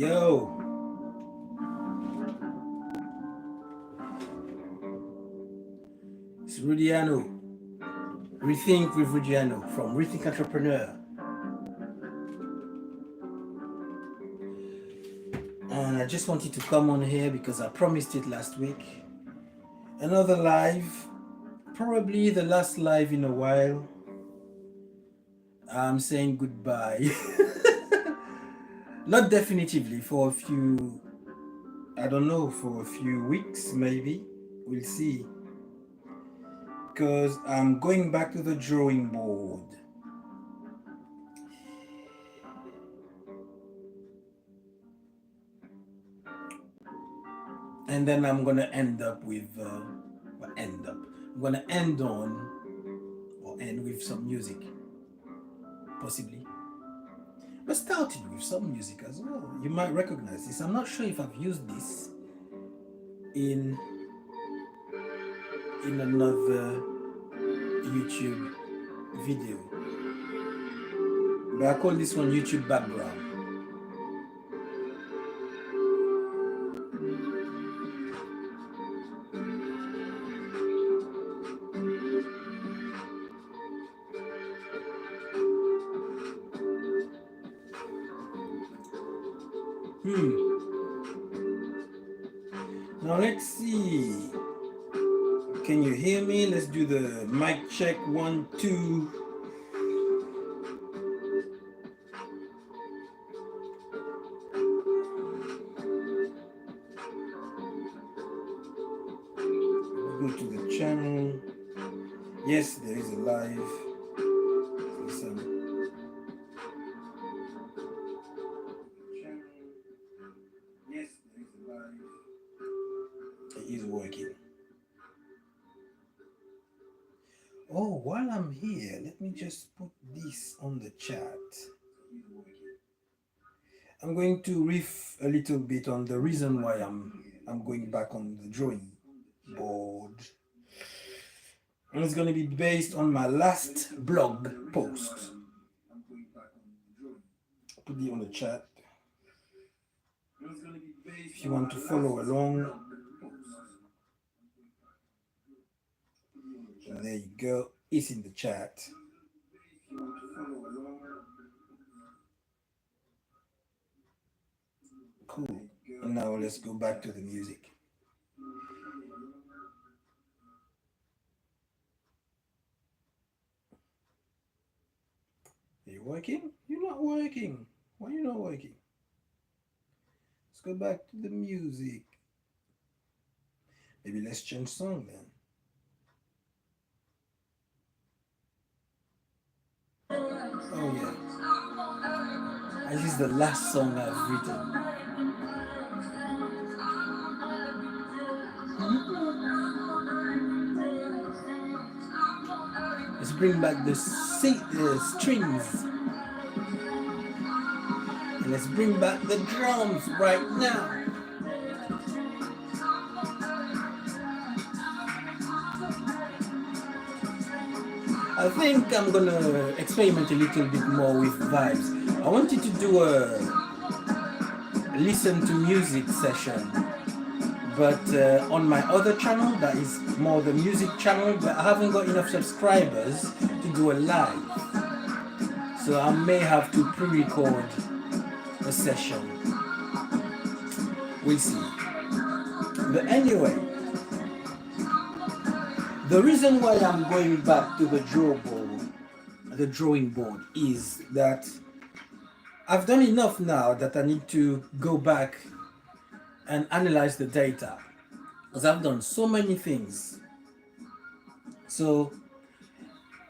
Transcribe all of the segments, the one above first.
Yo, it's Rudiano. Rethink with Rudiano from Rethink Entrepreneur. And I just wanted to come on here because I promised it last week. Another live, probably the last live in a while. I'm saying goodbye. Not definitively, for a few, I don't know, for a few weeks maybe. We'll see. Because I'm going back to the drawing board. And then I'm gonna end up with I'm gonna end with some music, possibly. But started with some music as well. You might recognize this. I'm not sure if I've used this in another YouTube video. But I call this one YouTube background. Now let's see. Can you hear me? Let's do the mic check. 1, 2. Go to the channel. Yes, there is a live. Listen. Yes, there is a live. It is working. Oh, while I'm here, let me just put this on the chat. I'm going to riff a little bit on the reason why I'm going back on the drawing board. And it's going to be based on my last blog post. Put it on the chat. If you want to follow along. There you go. It's in the chat. Cool. And now let's go back to the music. Are you working? You're not working. Why are you not working? Let's go back to the music. Maybe let's change song then. Oh yeah. This is the last song I've written. Let's bring back the strings. And let's bring back the drums right now. I think I'm gonna experiment a little bit more with vibes. I wanted to do a listen to music session, but on my other channel, that is more the music channel, but I haven't got enough subscribers to do a live. So I may have to pre-record a session. We'll see. But anyway, the reason why I'm going back to the drawing board is that I've done enough now that I need to go back and analyze the data, because I've done so many things. So,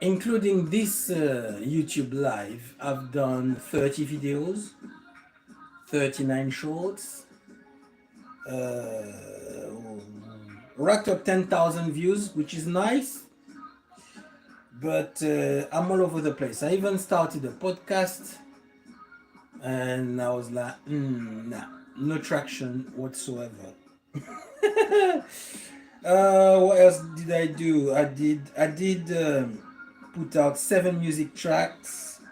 including this YouTube live, I've done 30 videos, 39 shorts, racked up 10,000 views, which is nice, but I'm all over the place. I even started a podcast and I was like, nah, no traction whatsoever. What else did I do? I did put out 7 music tracks,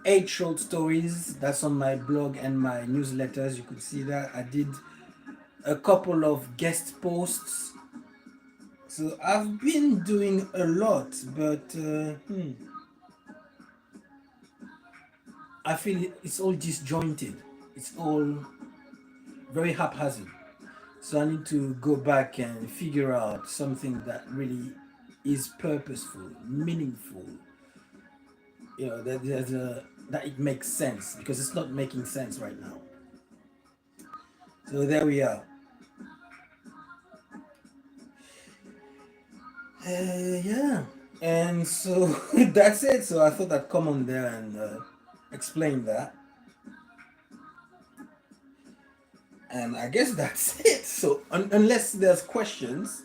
8 short stories. That's on my blog and my newsletters. You could see that. I did a couple of guest posts. So I've been doing a lot, but I feel it's all disjointed. It's all very haphazard. So I need to go back and figure out something that really is purposeful, meaningful. That there's a that it makes sense because it's not making sense right now. So there we are. Yeah, and so that's it. So I thought I'd come on there and explain that, and I guess that's it. So unless there's questions,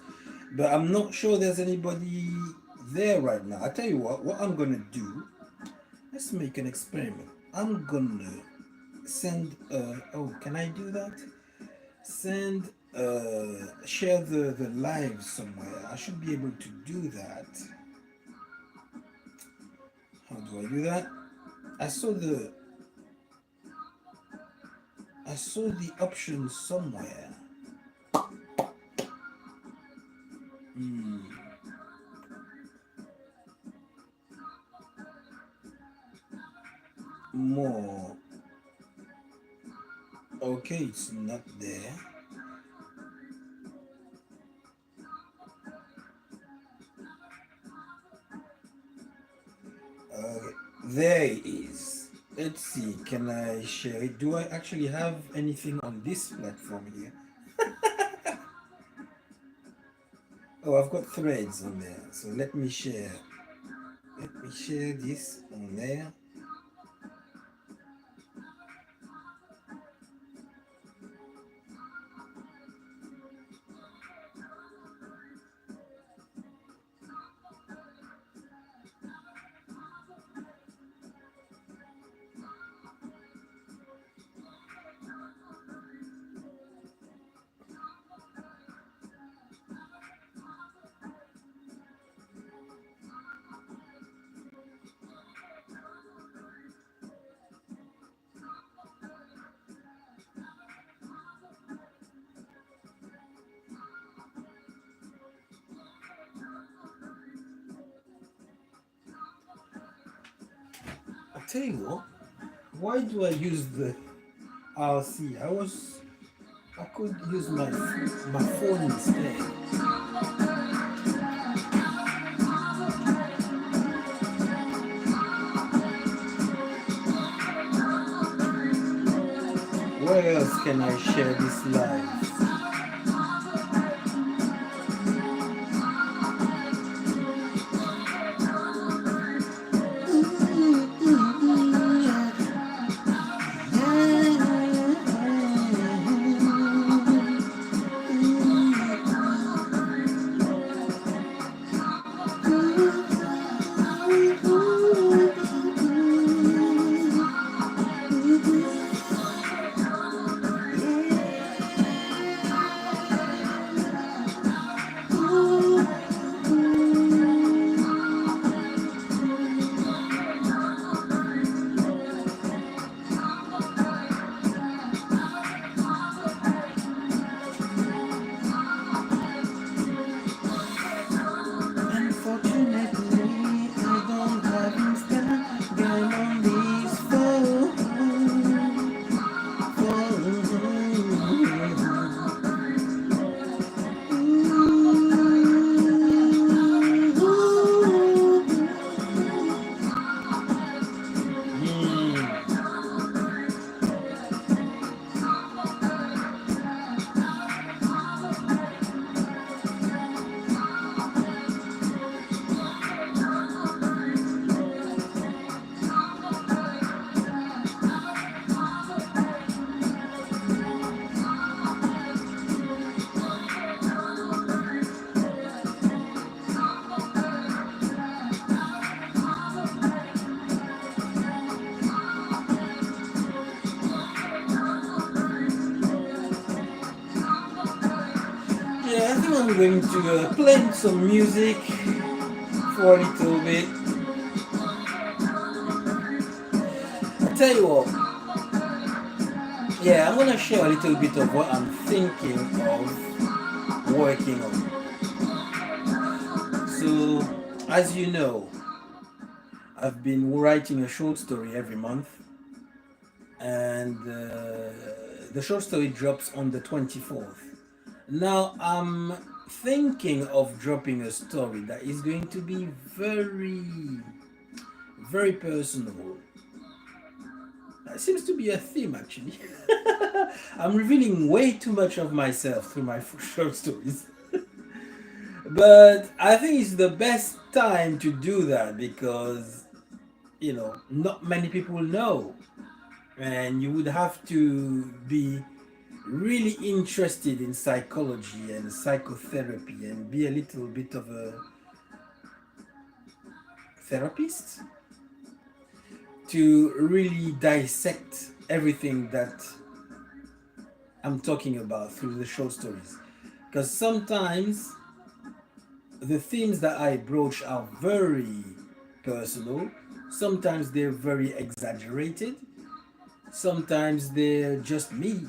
but I'm not sure there's anybody there right now. I tell you what I'm gonna do. Let's make an experiment. I'm gonna send. Oh, can I do that? Send. Share the live somewhere. I should be able to do that. How do I do that? I saw the I saw the option somewhere. Hmm. More. Okay, it's not there. There it is. Let's see. Can I share it? Do I actually have anything on this platform here? Oh, I've got threads on there. So let me share. Let me share this on there. I tell you what. Why do I use the RC? I could use my phone instead. Where else can I share this live? Yeah, I think I'm going to play some music for a little bit. Tell you what, yeah, I'm gonna share a little bit of what I'm thinking of working on. So, as you know, I've been writing a short story every month, and the short story drops on the 24th. Now, I'm thinking of dropping a story that is going to be very, very personal. That seems to be a theme, actually. I'm revealing way too much of myself through my short stories. But I think it's the best time to do that because, not many people know. And you would have to be really interested in psychology and psychotherapy and be a little bit of a therapist to really dissect everything that I'm talking about through the short stories. Because sometimes the themes that I broach are very personal, sometimes they're very exaggerated, sometimes they're just me.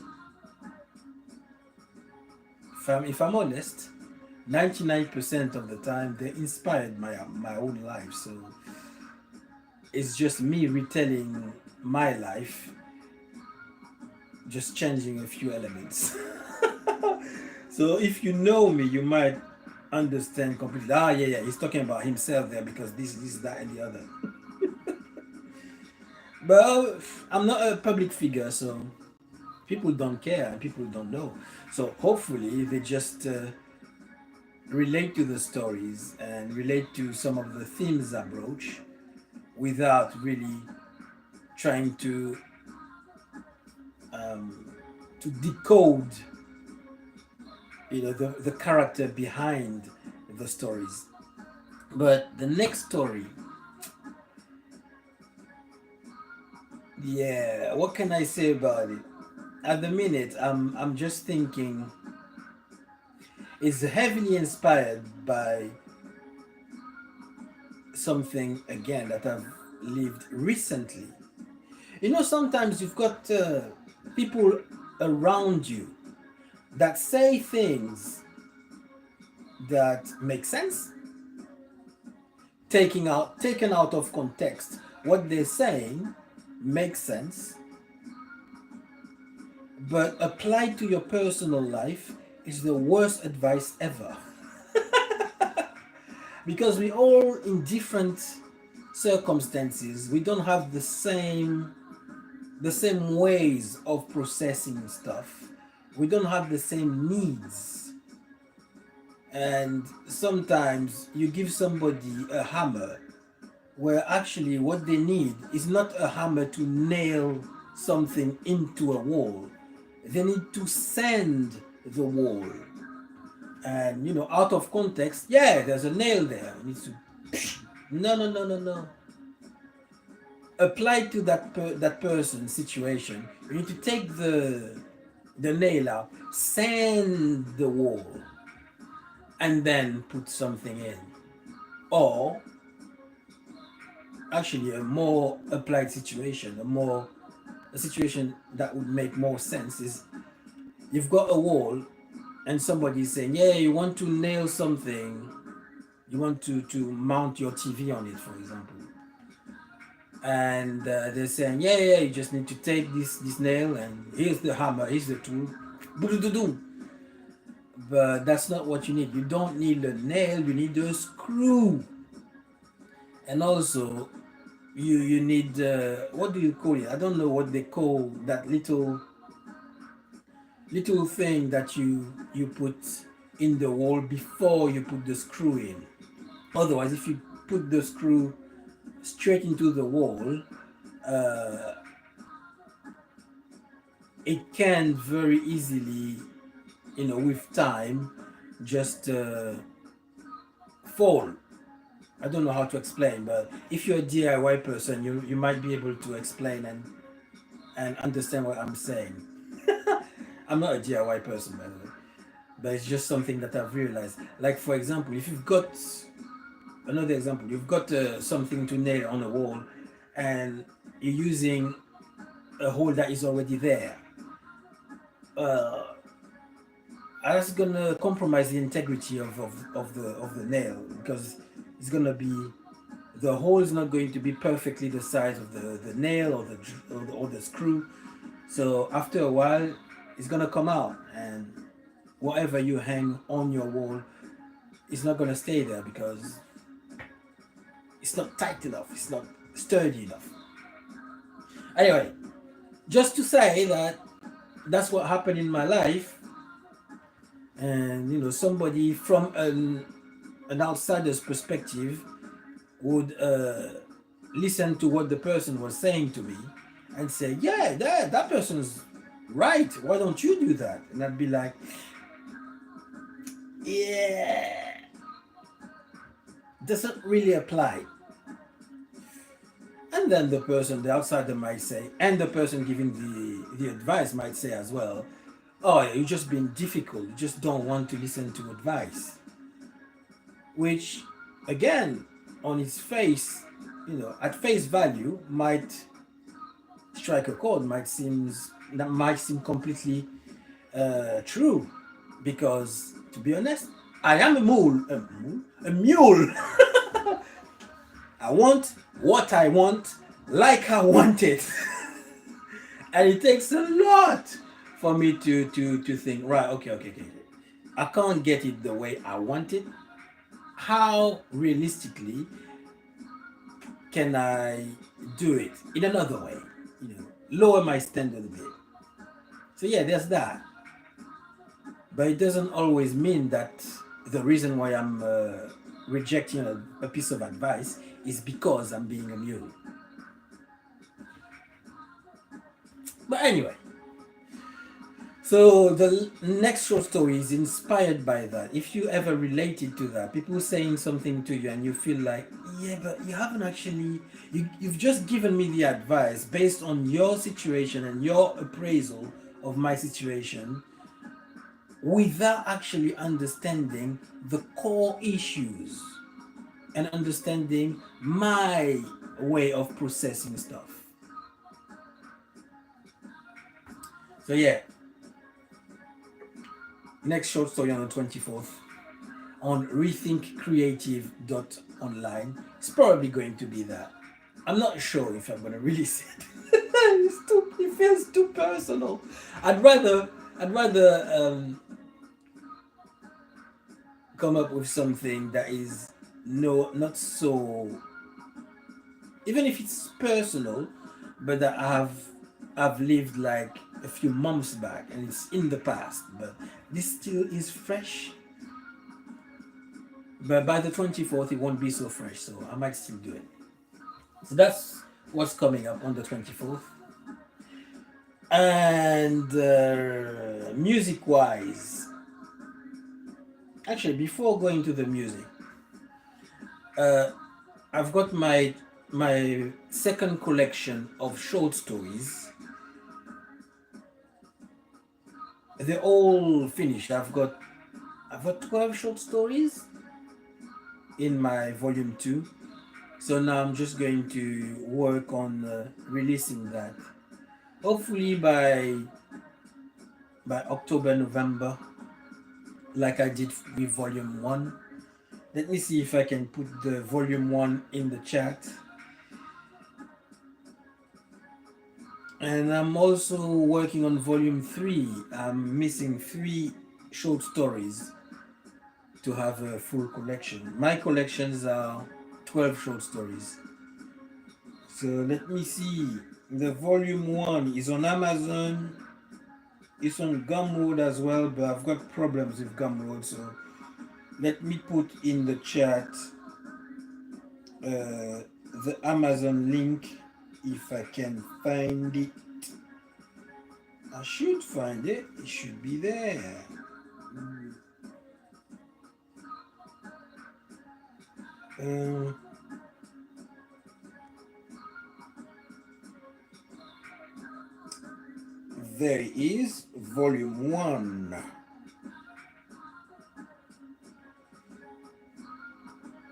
If I'm honest, 99% of the time they inspired my own life. So it's just me retelling my life, just changing a few elements. So if you know me, you might understand completely. Ah, yeah, he's talking about himself there because this, that, and the other. But I'm not a public figure, so people don't care and people don't know. So hopefully they just relate to the stories and relate to some of the themes I broach without really trying um, to decode, the character behind the stories. But the next story, yeah, what can I say about it? At the minute, I'm just thinking it's heavily inspired by something again that I've lived recently. Sometimes you've got people around you that say things that make sense, taken out of context. What they're saying makes sense, but applied to your personal life is the worst advice ever. Because we all in different circumstances, we don't have the same ways of processing stuff. We don't have the same needs. And sometimes you give somebody a hammer where actually what they need is not a hammer to nail something into a wall. They need to sand the wall. And out of context, yeah, there's a nail there. It needs to. No, no, no, no, no. Applied to that person's situation, you need to take the nail out, sand the wall, and then put something in. Or actually, a more applied situation, a situation that would make more sense is you've got a wall, and somebody is saying, yeah, you want to nail something, you want to mount your TV on it, for example. And they're saying, yeah, you just need to take this nail, and here's the hammer, here's the tool. But that's not what you need. You don't need a nail, you need a screw. And also, you need, what do you call it? I don't know what they call that little thing that you put in the wall before you put the screw in. Otherwise, if you put the screw straight into the wall, uh, it can very easily, with time, just fall. I don't know how to explain, but if you're a DIY person, you might be able to explain and understand what I'm saying. I'm not a DIY person, by the way, but it's just something that I've realized. Like, for example, if you've got another example, you've got something to nail on a wall, and you're using a hole that is already there. Uh, that's gonna compromise the integrity of the nail, because it's gonna be, the hole is not going to be perfectly the size of the nail or the screw. So after a while, it's gonna come out, and whatever you hang on your wall is not gonna stay there because it's not tight enough. It's not sturdy enough. Anyway, just to say that that's what happened in my life, and somebody from an outsider's perspective would listen to what the person was saying to me and say, yeah, that person's right, why don't you do that? And I'd be like, yeah, doesn't really apply. And then the outsider might say, and the person giving the advice might say as well, oh, you're just being difficult, you just don't want to listen to advice. Which, again, on its face, at face value, might strike a chord, might seem completely true. Because, to be honest, I am a mule. I want what I want, like I want it. And it takes a lot for me to think, right, okay. I can't get it the way I want it. How realistically can I do it in another way? Lower my standard a bit. So yeah, there's that. But it doesn't always mean that the reason why I'm rejecting a piece of advice is because I'm being a mule. But anyway, so the next short story is inspired by that. If you ever related to that, people saying something to you and you feel like, yeah, but you haven't actually, you've just given me the advice based on your situation and your appraisal of my situation, without actually understanding the core issues and understanding my way of processing stuff. So yeah, next short story on the 24th on rethinkcreative.online. It's probably going to be that. I'm not sure if I'm going to release it. It feels too personal. I'd rather come up with something that is not so, even if it's personal, but that I've lived like a few months back and it's in the past, but this still is fresh. But by the 24th, it won't be so fresh, so I might still do it. So that's what's coming up on the 24th. And music wise, actually, before going to the music, uh, I've got my second collection of short stories. They're all finished. I've got 12 short stories in my volume 2. So now I'm just going to work on releasing that. Hopefully by October, November, like I did with volume 1. Let me see if I can put the volume 1 in the chat. And I'm also working on volume 3. I'm missing 3 short stories to have a full collection. My collections are 12 short stories. So let me see. The volume 1 is on Amazon. It's on Gumroad as well, but I've got problems with Gumroad, so let me put in the chat the Amazon link if I can find it. I should find it. It should be there. There it is, volume 1.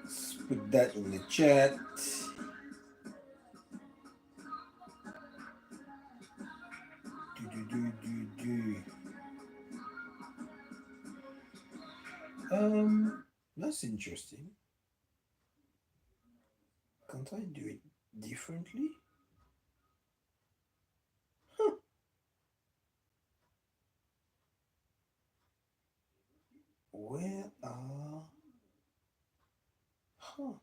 Let's put that in the chat. do. That's interesting. Can't I do it differently? Huh. Where are? Huh.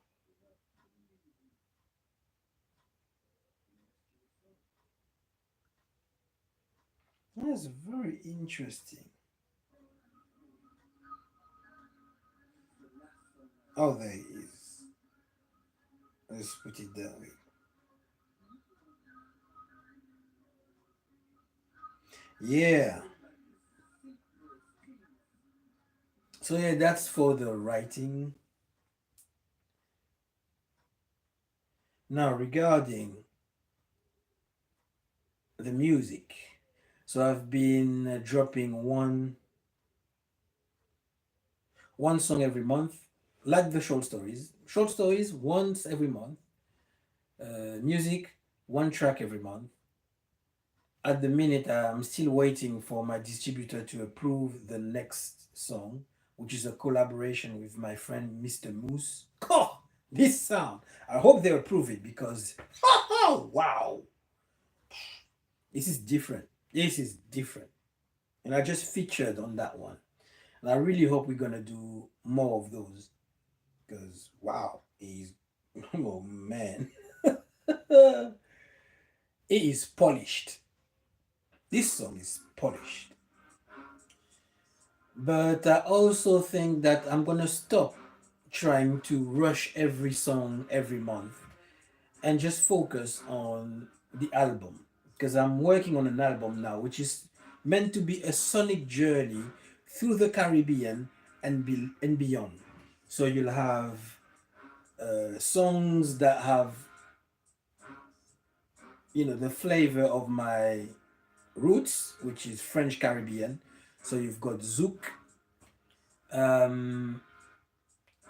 That's very interesting. Oh, there it is. Let's put it that way. Yeah. So yeah, that's for the writing. Now regarding the music. So I've been dropping one song every month, like the short stories. Short stories once every month. Music, one track every month. At the minute, I'm still waiting for my distributor to approve the next song, which is a collaboration with my friend Mr. Moose. Oh, this sound! I hope they approve it because, oh, wow, this is different. This is different. And I just featured on that one. And I really hope we're gonna do more of those because, wow, he's, oh man, it is polished. This song is polished. But I also think that I'm gonna stop trying to rush every song every month and just focus on the album because I'm working on an album now which is meant to be a sonic journey through the Caribbean and beyond. So you'll have songs that have the flavor of my roots, which is French Caribbean. So you've got Zouk, um,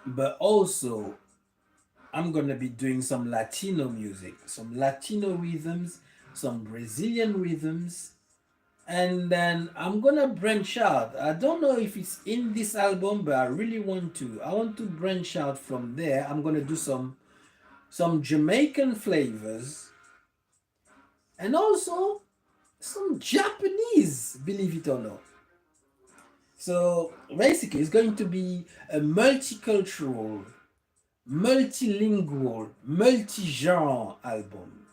but also I'm gonna be doing some Latino music, some Latino rhythms, some Brazilian rhythms, and then I'm gonna branch out. I don't know if it's in this album, but I really want to. I want to branch out from there. I'm gonna do some Jamaican flavors and also some Japanese, believe it or not. So basically, it's going to be a multicultural, multilingual, multi-genre album.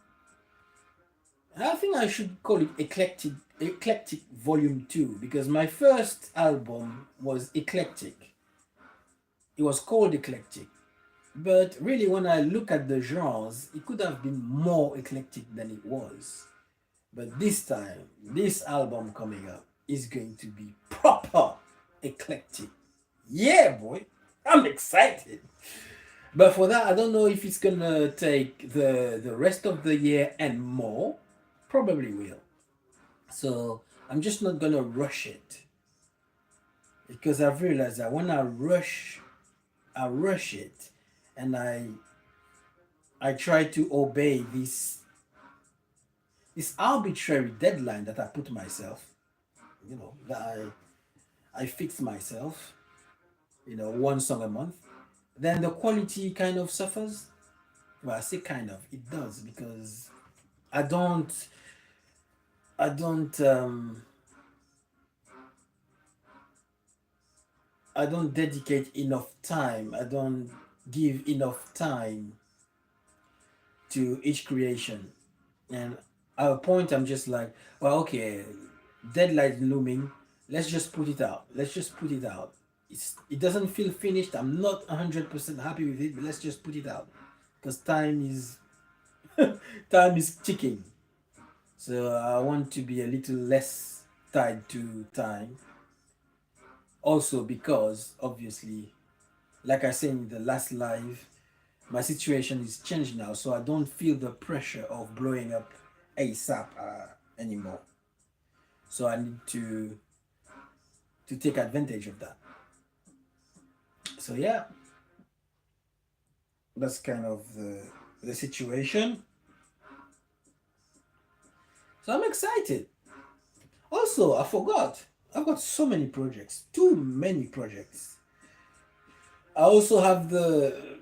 I think I should call it eclectic volume 2 because my first album was eclectic. It was called eclectic. But really when I look at the genres, it could have been more eclectic than it was. But this time, this album coming up is going to be proper eclectic. Yeah, boy. I'm excited. But for that, I don't know if it's gonna take the rest of the year and more. Probably will. So I'm just not gonna rush it because I've realized that when I rush it, and I try to obey this arbitrary deadline that I put myself. That I fix myself. One song a month. Then the quality kind of suffers. Well, I say kind of. It does because I don't I don't I don't dedicate enough time. I don't give enough time to each creation. And at a point, I'm just like, well, okay, deadline looming. Let's just put it out. Let's just put it out. It doesn't feel finished. I'm not 100% happy with it, but let's just put it out because time is ticking. So I want to be a little less tied to time. Also because obviously, like I said in the last live, my situation is changed now, so I don't feel the pressure of blowing up ASAP anymore. So I need to take advantage of that. So yeah, that's kind of the situation. So I'm excited. Also, I forgot. I've got so many projects, too many projects. I also have the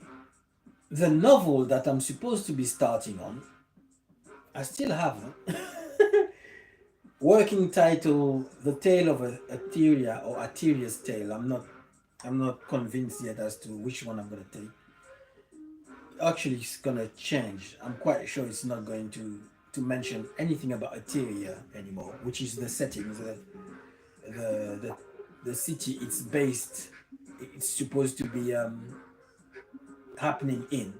novel that I'm supposed to be starting on. I still haven't. Working title: The Tale of Ateria, or Ateria's Tale. I'm not convinced yet as to which one I'm gonna take. Actually, it's gonna change. I'm quite sure it's not going to mention anything about Ateria anymore, which is the setting, the the, the city it's based. It's supposed to be happening in.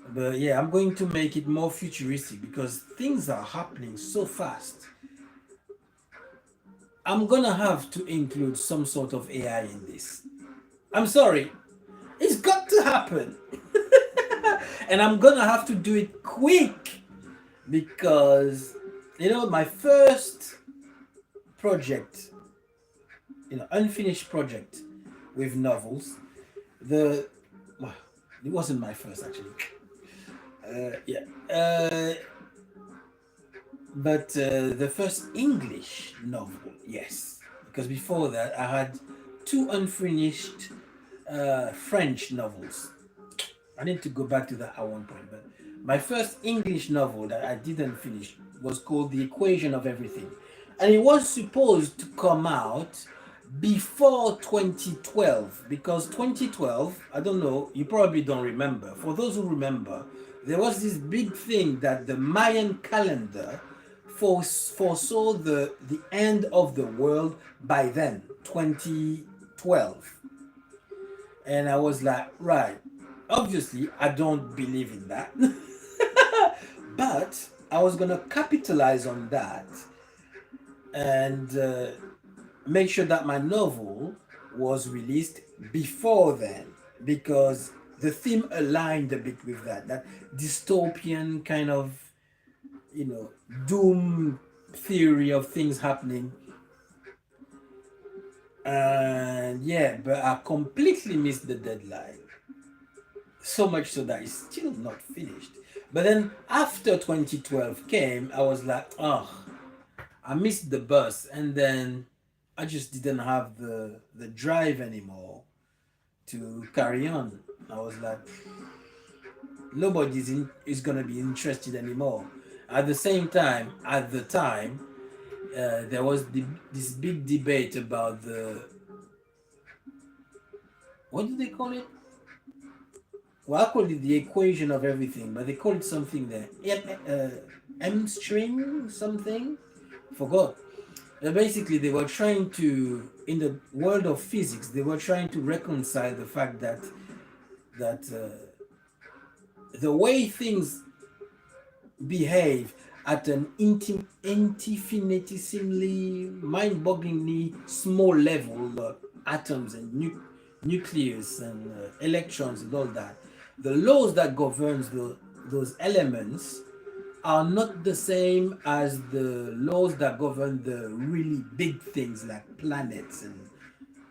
But yeah, I'm going to make it more futuristic because things are happening so fast. I'm gonna have to include some sort of AI in this. I'm sorry, it's got to happen. And I'm gonna have to do it quick because, my first project, unfinished project with novels, the well, it wasn't my first actually. Yeah. But the first English novel, yes, because before that I had two unfinished French novels. I need to go back to that at one point, but my first English novel that I didn't finish was called The Equation of Everything. And it was supposed to come out before 2012 because 2012, I don't know, you probably don't remember. For those who remember, there was this big thing that the Mayan calendar foresaw the end of the world by then, 2012. And I was like, right, obviously, I don't believe in that. But I was going to capitalize on that and make sure that my novel was released before then because the theme aligned a bit with that dystopian kind of, you know, doom theory of things happening. And yeah, but I completely missed the deadline. So much so that it's still not finished. But then after 2012 came, I was like, oh, I missed the bus. And then I just didn't have the drive anymore to carry on. I was like, is gonna be interested anymore. At the same time, at the time, there was this big debate about what do they call it? Well, I call it the equation of everything, but they call it something there. M string something? Forgot. Basically, they were trying to, in the world of physics, they were trying to reconcile the fact that the way things behave at an infinitesimally, mind-bogglingly small level, atoms and nucleus and electrons and all that. The laws that governs those elements are not the same as the laws that govern the really big things like planets and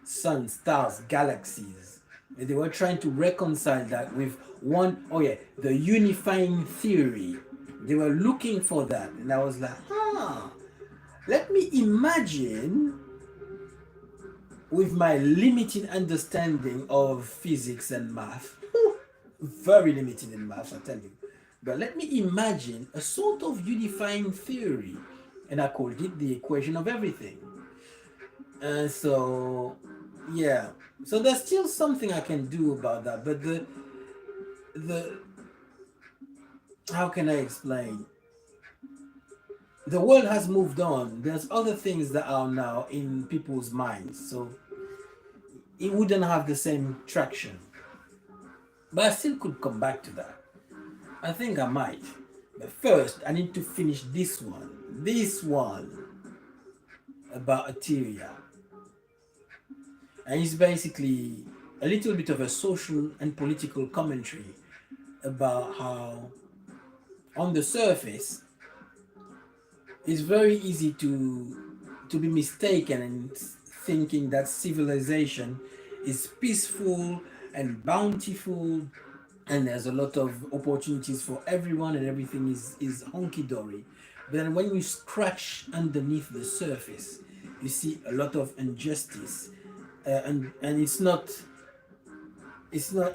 suns, stars, galaxies. And they were trying to reconcile that with one, oh yeah, the unifying theory. They were looking for that. And I was like, let me imagine with my limited understanding of physics and math, very limited in math, I tell you. But let me imagine a sort of unifying theory, and I called it the equation of everything. And so, yeah, so there's still something I can do about that. But the how can I explain? The world has moved on. There's other things that are now in people's minds, so it wouldn't have the same traction. But I still could come back to that. I think I might. But first, I need to finish this one. This one about Etheria. And it's basically a little bit of a social and political commentary about how, on the surface, it's very easy to be mistaken and thinking that civilization is peaceful and bountiful and there's a lot of opportunities for everyone and everything is honky dory. But then when you scratch underneath the surface, you see a lot of injustice, and it's not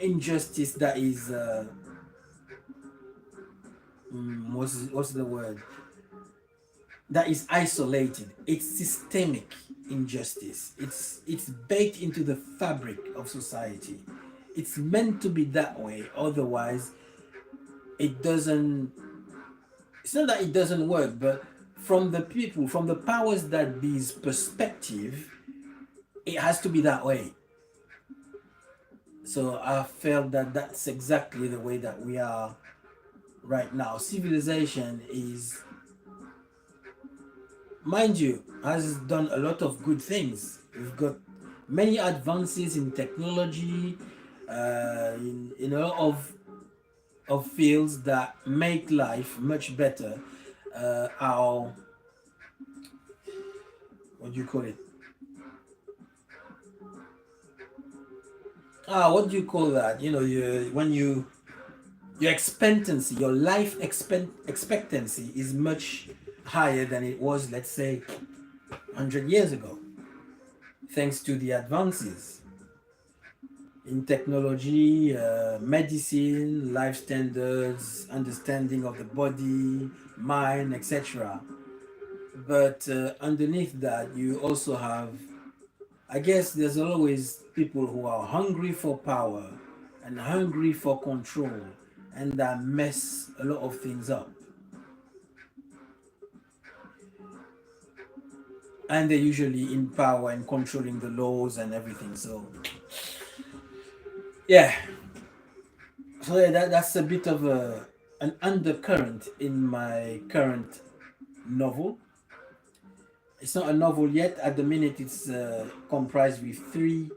injustice that is what's the word, that is isolated. It's systemic injustice. It's baked into the fabric of society. It's meant to be that way, otherwise it doesn't. It's not that it doesn't work, but from the people, from the powers that be's perspective, it has to be that way. So I felt that that's exactly the way that we are right now. Civilization is, mind you, has done a lot of good things. We've got many advances in technology, in a lot of fields that make life much better. Our, what do you call it? What do you call that? When your expectancy, your life expectancy is much higher than it was, let's say, 100 years ago, thanks to the advances in technology, medicine, life standards, understanding of the body, mind, etc. But underneath that, you also have, I guess, there's always people who are hungry for power and hungry for control, and that mess a lot of things up. And they're usually in power and controlling the laws and everything. So, yeah, so yeah, that's a bit of an undercurrent in my current novel. It's not a novel yet. At the minute, it's comprised with three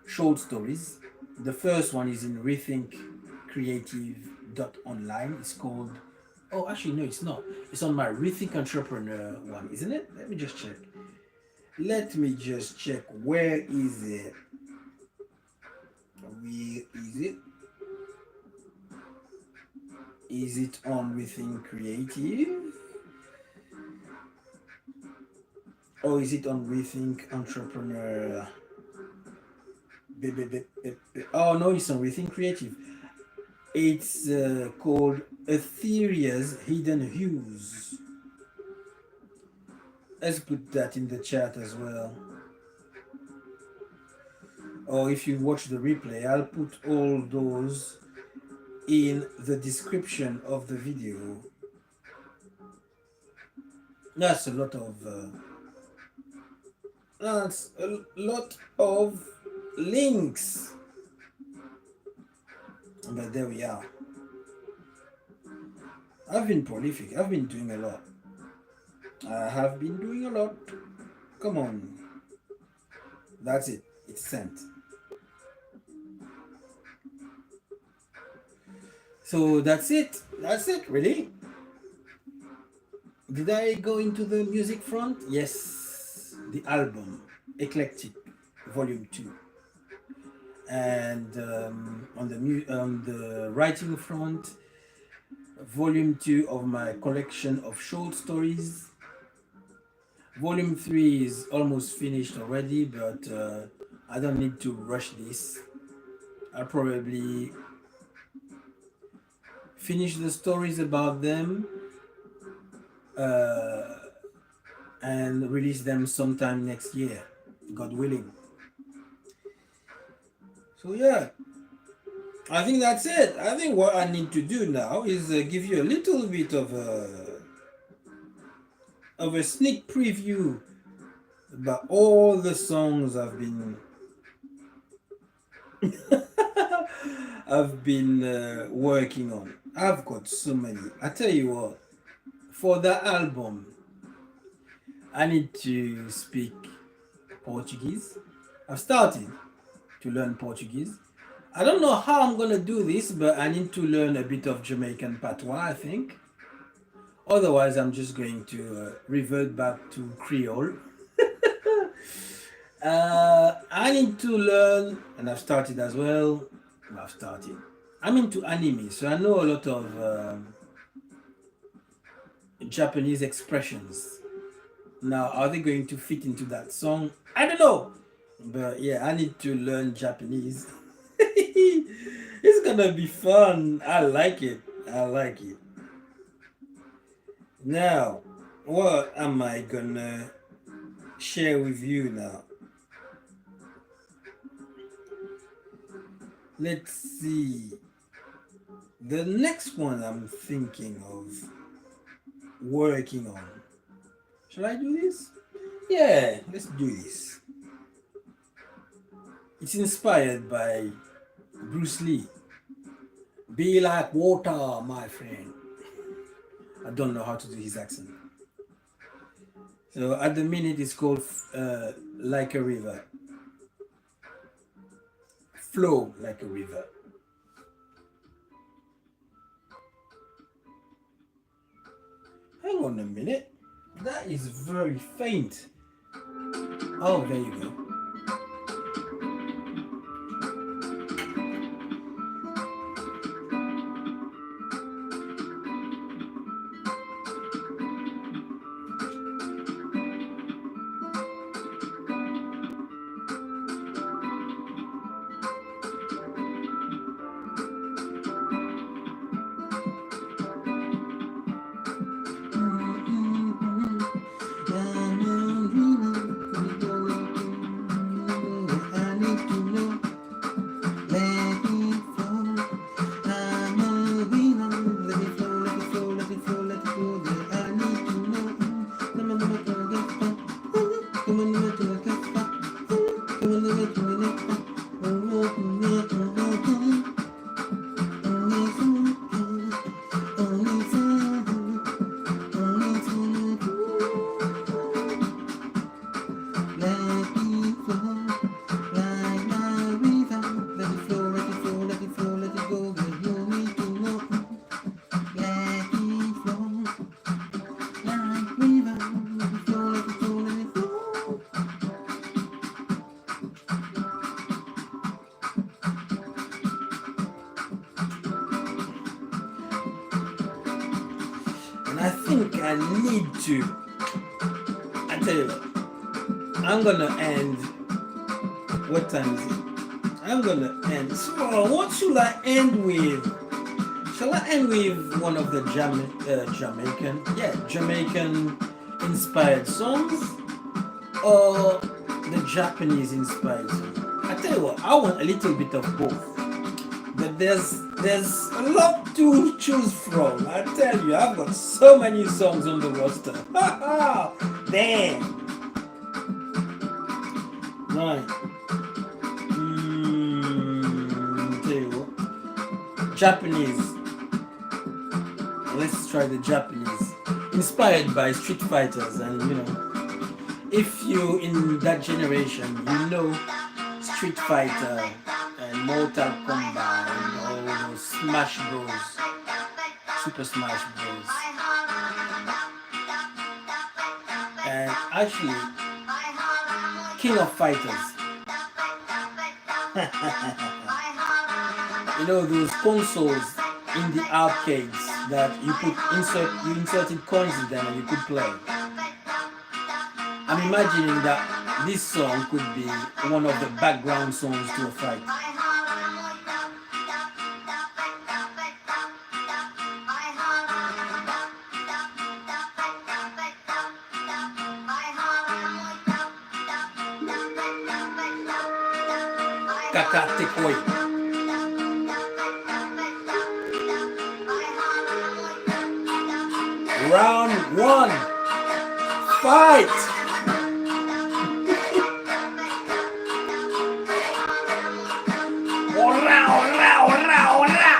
short stories. The first one is in Rethink Creative online. It's called. Oh, actually, no, it's not. It's on my Rethink Entrepreneur one, isn't it? Let me just check. Let me just check. Where is it? Where is it? Is it on Rethink Creative? Or is it on Rethink Entrepreneur? Oh no, it's on Rethink Creative. It's called Etherea's Hidden Hues. Let's put that in the chat as well. Or if you watch the replay, I'll put all those in the description of the video. That's a lot of links. But there we are. I've been prolific. I've been doing a lot. I have been doing a lot. Come on. That's it. It's sent. So that's it. That's it, really. Did I go into the music front? Yes. The album, Eclectic, Volume 2. And on the writing front, Volume 2 of my collection of short stories. Volume 3 is almost finished already, but I don't need to rush this. I'll probably finish the stories about them uh, and release them sometime next year, God willing. So yeah, I think that's it. I think what I need to do now is give you a little bit of a sneak preview about all the songs I've been working on. I've got so many. I tell you what, for the album, I need to speak Portuguese. I've started to learn Portuguese. I don't know how I'm gonna do this, but I need to learn a bit of Jamaican patois, I think. Otherwise, I'm just going to revert back to Creole. I need to learn, and I've started as well. I've started. I'm into anime, so I know a lot of Japanese expressions. Now, are they going to fit into that song? I don't know. But yeah, I need to learn Japanese. It's gonna be fun. I like it. I like it. Now, what am I gonna share with you now? Let's see. The next one I'm thinking of working on. Shall I do this? Yeah, let's do this. It's inspired by Bruce Lee. Be like water, my friend. I don't know how to do his accent. So at the minute it's called Like a River. Flow like a river. Hang on a minute. That is very faint. Oh, there you go. And I think I need to. I tell you what, I'm gonna end. What time is it? I'm gonna end. So, what should I end with? Shall I end with one of the Jamaican inspired songs, or the Japanese inspired songs? I tell you what, I want a little bit of both. But there's a lot to choose from. I tell you, I've got so many songs on the roster. Damn. Right. Tell you what. Japanese. Let's try the Japanese. Inspired by Street Fighters, and if you in that generation, Street Fighter and Mortal Kombat and all those Smash Bros, Super Smash Bros, and actually King of Fighters. Those consoles in the arcades that you inserted coins in them and you could play. I'm imagining that this song could be one of the background songs to a fight. Kakatekoi. Round one. Fight! Ora, ora, ora, ora!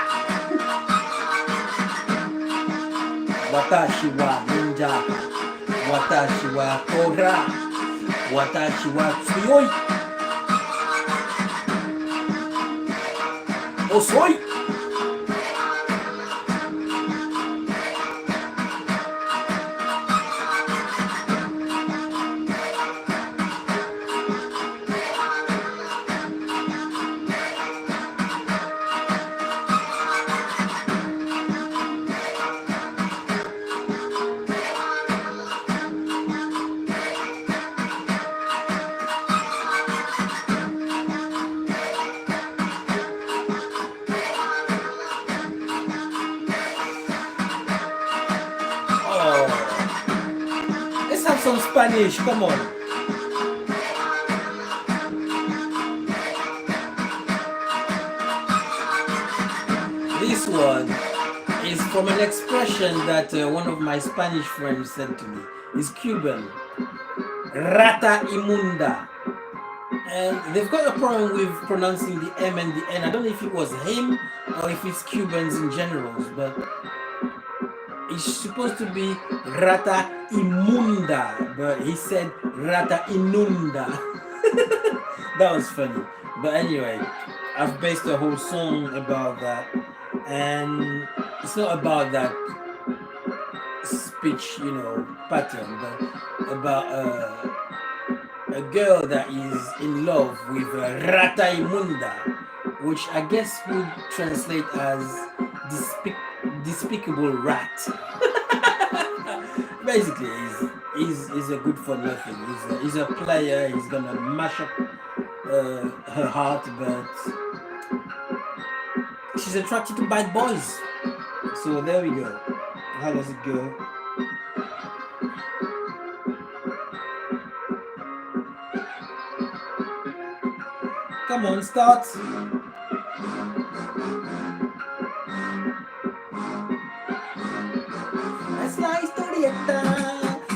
Watashi wa ninja. Watashi wa tora. Watashi wa tsuyoi. Osoi! some Spanish. Come on. This one is from an expression that one of my Spanish friends said to me. It's Cuban. Rata imunda. And they've got a problem with pronouncing the M and the N. I don't know if it was him or if it's Cubans in general, but it's supposed to be rata imunda, but he said rata inunda. That was funny. But anyway, I've based a whole song about that, and it's not about that speech, pattern, but about a girl that is in love with rata imunda, which I guess would translate as despicable rat. Basically, he's a good for nothing. He's a player. He's gonna mash up her heart, but she's attracted to bad boys. So there we go. How does it go? Come on, start. Es la historieta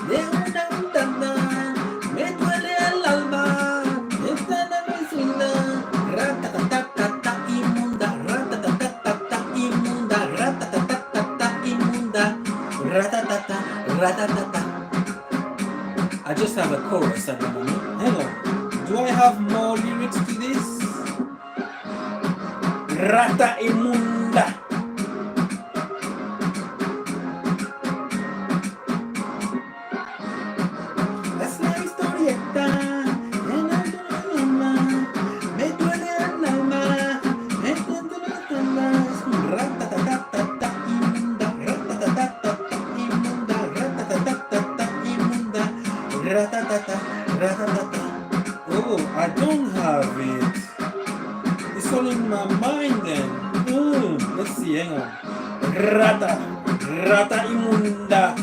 de una ventana, me duele el alma, esta la vecina, ratatatata inmunda, ratatatata inmunda, ratatatata inmunda, ratatata, ratatata. I just have a chorus at the moment. Hang on. Do I have more lyrics to this? Rata inmunda. Es la historieta de la alma. Me duele el alma. Me duele el alma. Ratatatata inmunda. Ratatatata inmunda. Ratatatata inmunda. Ratatata. Ratatata. Oh, I don't have it. It's all in my mind then. Let's see, hang on. Rata imunda.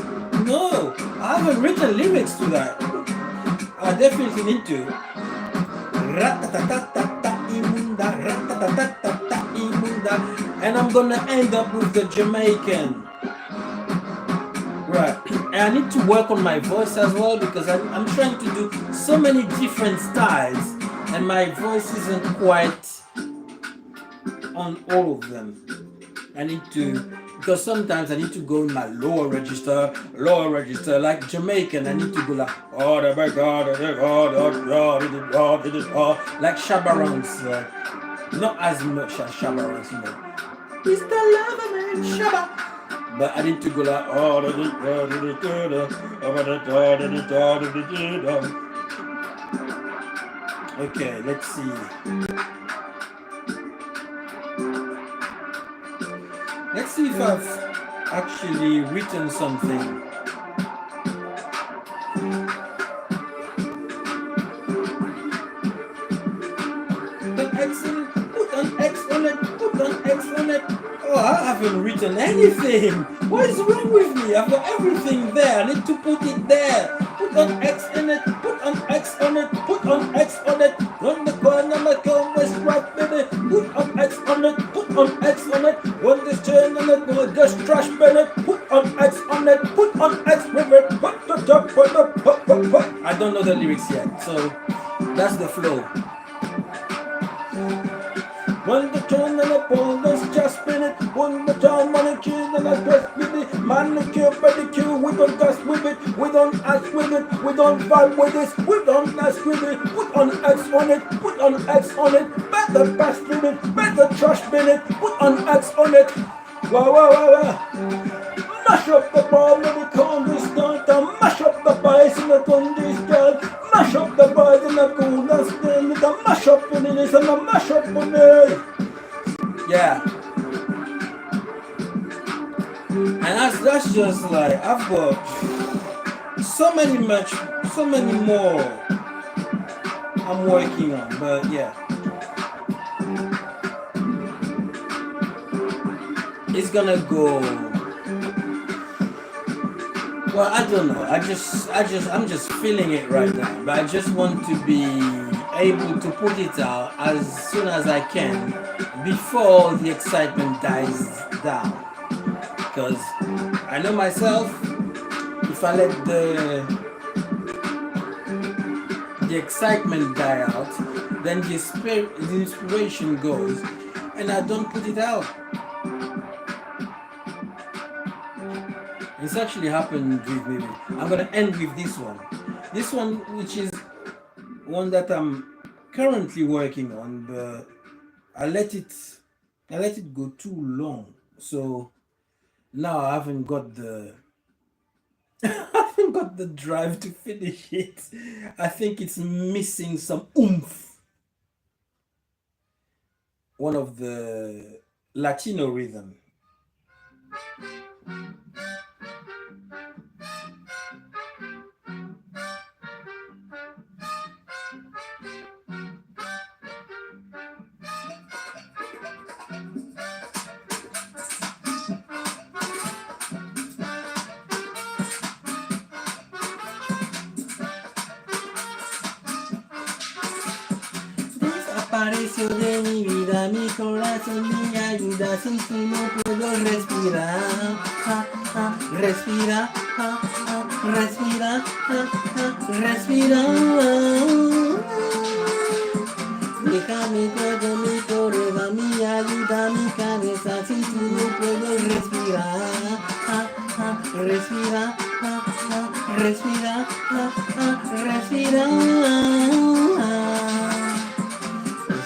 No, I haven't written lyrics to that. I definitely need to. Ratatatata imunda, ratatatata imunda. And I'm gonna end up with the Jamaican. Right, and I need to work on my voice as well because I'm trying to do so many different styles and my voice isn't quite on all of them. I need to, because sometimes I need to go in my lower register, like Jamaican. I need to go like, oh, like Shabarons, not as much as Shabarons, It's the love of man, Shabba. But I need to go like, okay, let's see. Let's see if I've actually written something. Put an X on it, put an X on it. Oh, I haven't written anything. What is wrong with me? I've got everything there. I need to put it there. Put an X in it, put an X on it, put an X on it. Run the corner, my car was right, baby. Put an X on it, put an X on it. Run this turn on it, go just trash Bennett. Put an X on it, put an X with it. I don't know the lyrics yet, so that's the flow. When the turn and the pole, let's just spin it. When the time on the key, then I press with it. Manicure, pedicure, we don't dust with it. We don't ask with it. We don't vibe with this. We don't ask with it. Put on X on it. Put on X on it. Better pass with it. Better trash bin it. Put on X on it. Wow, wow, wow, wow. Mash up the ball when the corner start. Mash up the bass in the country start. Mash up the boys in the corner stand. Mash up in this and the mash up on it. Yeah. And that's just like, I've got so many more I'm working on, but yeah. It's gonna go Well, I don't know. I'm just feeling it right now. But I just want to be able to put it out as soon as I can before the excitement dies down. Because I know myself, if I let the excitement die out, then the inspiration goes, and I don't put it out. It's actually happened with me. I'm gonna end with this one. This one, which is one that I'm currently working on, but I let it I let it go too long. So now I haven't got the I haven't got the drive to finish it. I think it's missing some oomph. One of the Latino rhythm. Desapareció de mi vida, mi corazón me ayuda, sin ti no puedo respirar. Respira, respira, respira. Deja mi cuerpo, mi correa, mi ayuda, mi cabeza, sin ti no puedo respirar. Respira, respira, respira.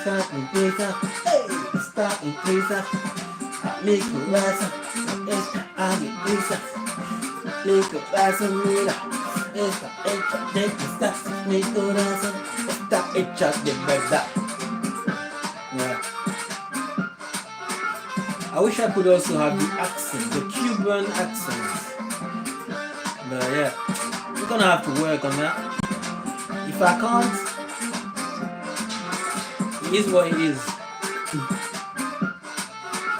Esta empieza, esta empieza, mi corazón, esta alegría, mi corazón mira, está hecha de cristal, mi corazón está hecha de verdad. Yeah. I wish I could also have the accent, the Cuban accent. But yeah, we're gonna have to work on that. If I can't, it is what it is.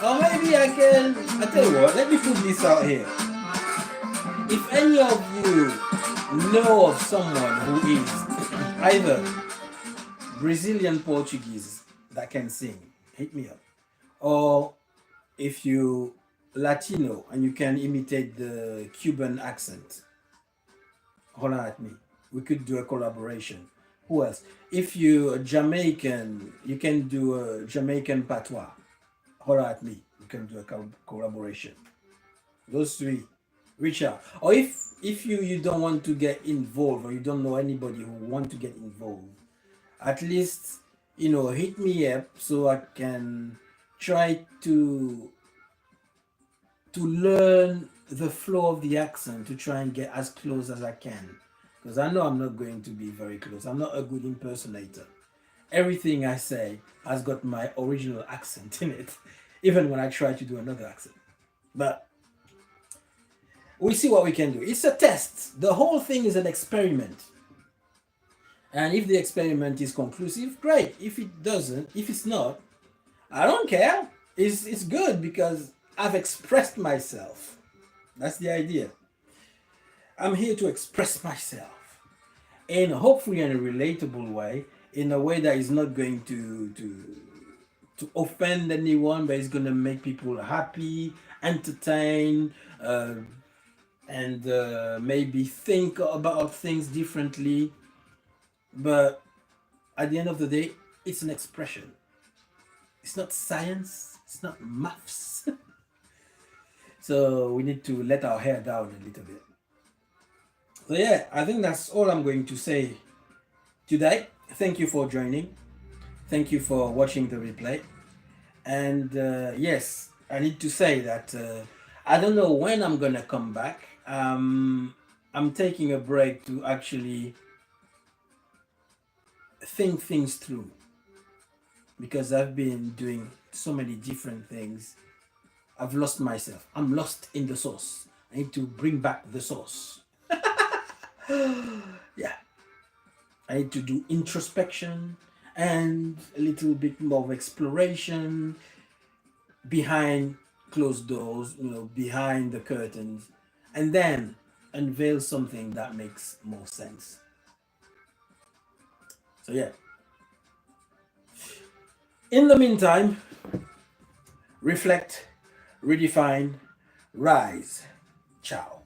Or maybe I can. I tell you what, let me put this out here. If any of you know of someone who is either Brazilian Portuguese that can sing, hit me up. Or if you Latino and you can imitate the Cuban accent, holler at me. We could do a collaboration. Who else? If you Jamaican, you can do a Jamaican patois. Holler at me. We can do a collaboration. Those three, reach out. Or if you don't want to get involved, or you don't know anybody who want to get involved, at least hit me up so I can try to learn the flow of the accent, to try and get as close as I can. Because I know I'm not going to be very close. I'm not a good impersonator. Everything I say has got my original accent in it, even when I try to do another accent. But we see what we can do. It's a test. The whole thing is an experiment. And if the experiment is conclusive, great. If it doesn't, if it's not, I don't care. It's good because I've expressed myself. That's the idea. I'm here to express myself in hopefully in a relatable way, in a way that is not going to offend anyone, but it's going to make people happy, entertain, and maybe think about things differently. But at the end of the day, it's an expression. It's not science. It's not maths. So we need to let our hair down a little bit. So yeah, I think that's all I'm going to say today. Thank you for joining. Thank you for watching the replay. And yes, I need to say that I don't know when I'm gonna come back. I'm taking a break to actually think things through because I've been doing so many different things. I've lost myself. I'm lost in the sauce. I need to bring back the sauce. Yeah. I need to do introspection and a little bit more of exploration behind closed doors, behind the curtains. And then unveil something that makes more sense. So yeah. In the meantime, reflect, redefine, rise. Ciao.